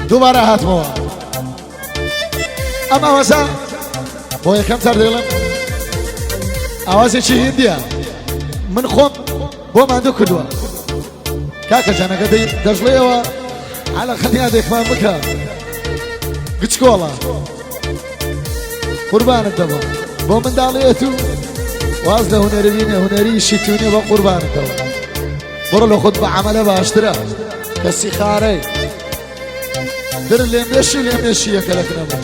دووبارە هاتمەوە ئەم ئاوازە بۆ یەکەم جار دەڵێم ئاوازێکی هیندیە من خۆم بۆ ماندوو کردووە کاکە جانەکە دەژڵێەوە على خەنیا دێکمان بکە گچکۆڵە قوربانت دەبم بۆ منداڵێت و واز لە هونەرینە هونەری شیتونی بە قوربانت دەبم بڕۆ لە خۆت بە عەمەلە باشترە کەسی خارەی در لێمێشی لێمێشی یەکە لەکنەمە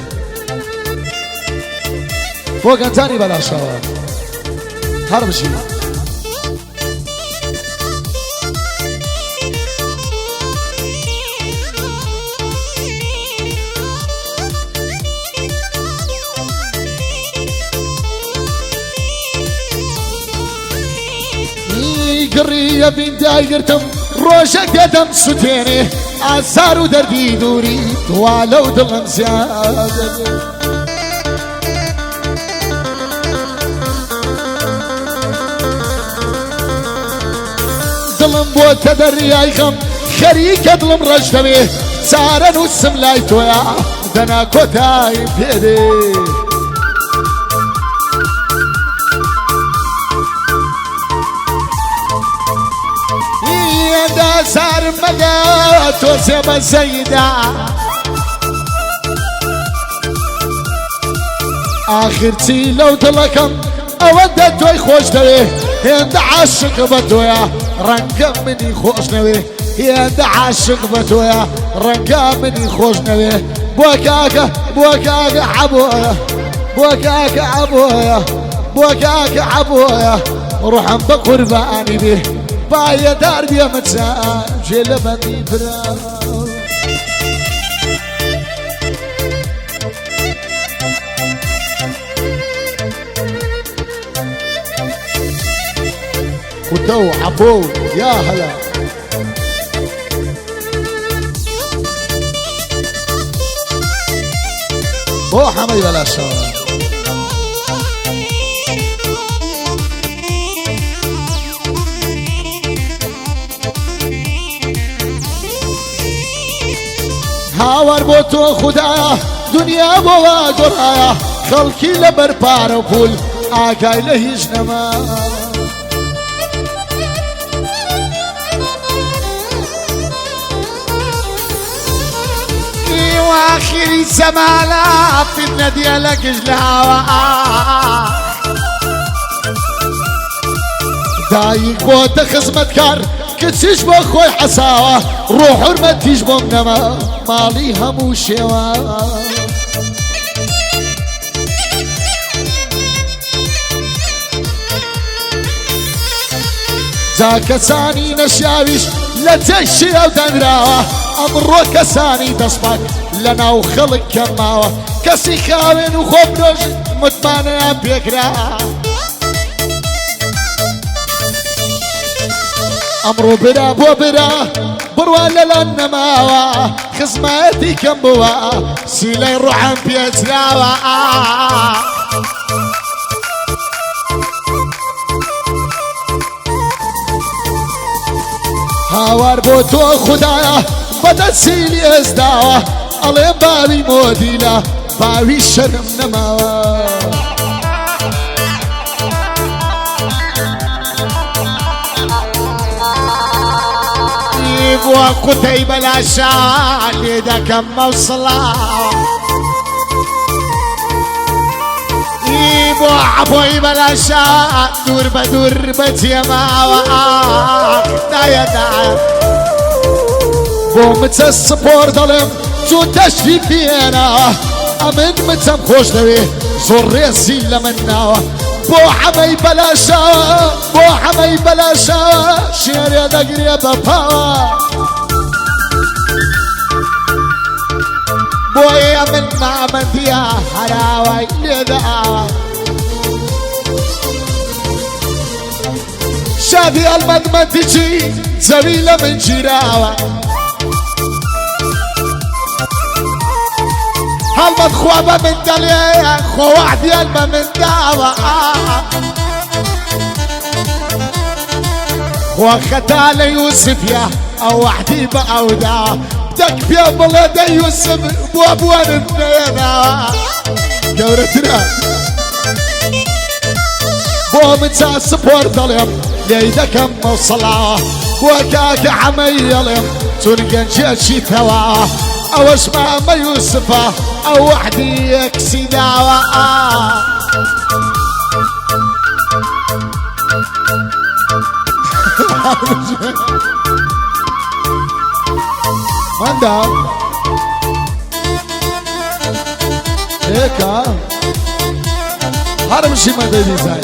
بۆ گەنجانی بەلاشەوە هەر بژی گڕیە بیندای گرتم ڕۆژێک دێدەم سوتێنێ ئازار و دەردی دووری دوا لەو دڵم زیادە دڵم بۆتە دەریای خەم خەریکە دڵم ڕەش دەبێ چارە نووسم لای تۆیە دەنا کۆتایی پێدێ زارم مەگە تۆزێ بە زەیدا ئاخر چی لەو دڵەکەم ئەوەندە تۆی خۆش دەوێ هێندە عاشق بە تۆیە ڕەنگە منی خۆش نەوێ هێندە عاشق بە تۆیە ڕەنگە منی خۆش نەوێ بۆ کاکە عەبۆیە بۆ کاکە عەبۆیە بۆ کاکە عەبۆیە ڕوحم بە قوربانی بێ باية دار بيا متسان جيل بندي برا وتو عبو يا هلا بو حمي بلا شوار هاوار بۆ تۆ خوددایە دنیا بۆوە گۆڕایە خەڵکی لە بەرپارە و پول ئاگای لە هیچ نەما ئیواخری زەمانە فیتنە دیە لە گژلاوە دایک بۆتە خزمەتکار کچیش بۆ خۆی حەساوە ڕۆح حورمەتیش بۆم نەما ماڵی هەموو شێوە جا کەسانی نەشیاویش لە جێی شێو دەنراوە ئەمڕۆ کەسانی دەستپاک لە ناو خەڵک کەماوە کەسی خاوێن و خۆفرۆش متمانەیان پێکرا ئەمڕۆ برا بۆ برا بڕوان لەلان نەماوە خزمەتی کەم بووە سیلەی ڕوحم پێچراوە هاوار بۆ تۆ خوددایە بەدەستی لێزداوە ئەڵێم باوی مۆدیلە باوی شەرم نەماوە بۆ قوتەی بەلاشە لێ دەکەم مەوسڵاوە بۆ عەبۆی بەلاشە دوور بە دوور بەجێماوە دایە بۆ مچە سپۆر دەڵێم چوو دەشتی پێێنە ئەمن مچەم خۆش دەوێ زۆر ڕێزی لە من ناوە بۆ حەمەی بەلاشە بۆ حەمەی بەلاشە شێرێ دەگرێ بە پاوە بۆیە من مامەندیە هەراوای لێداوە شادی ئەلمەدمەندیچی زەوی لە من گیراوە هەڵمەت خوا بە من دەڵێ خۆ وەعدیان بە من داوە وختا ليوسف يا او وحدي بعودا دك يا بلد يوسف بوابوان النينا قورتنا بو متسا سبورت اليوم ليدك مصلا وكاك عميلم تلقى جيشي توا او اسمع ما يوسف او وحدي يكسي دعوة ماندا هيك هرم شي ماندا ديزاين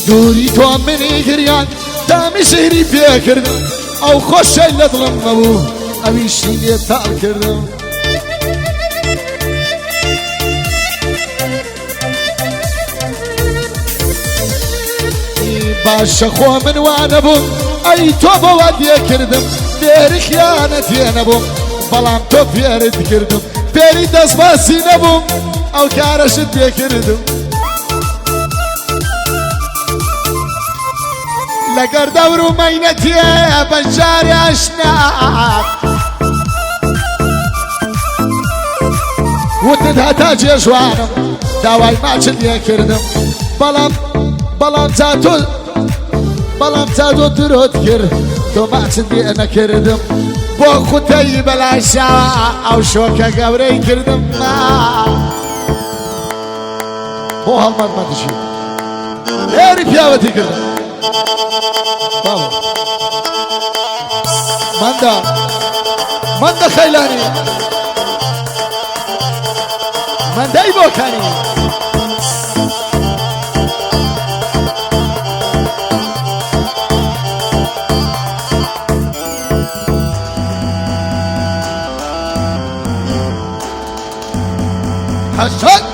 دوري تو مني غريان دامي شهري فيكر او خوش اللي ظلم ابوه ابي شي تاكر باش اخو من وانا بو اي توبه ودي كردم دير خيانتي انا بو بلام تو فيرد كردم بيري داس باسي نبو او كارشت بيكردم لقر دور مينتي يا بنجاري اشناك وتدها تاجي جوانم داواي ما تشدي كردم بلام تاتو درود كر تو ما تشدي انا كردم بو خوتي بلاشا او شوكا قوري كردم بو هالمر ما تشي هيري بياوتي كردم بابا ماندا خيلاني ماندا يبوكاني حسن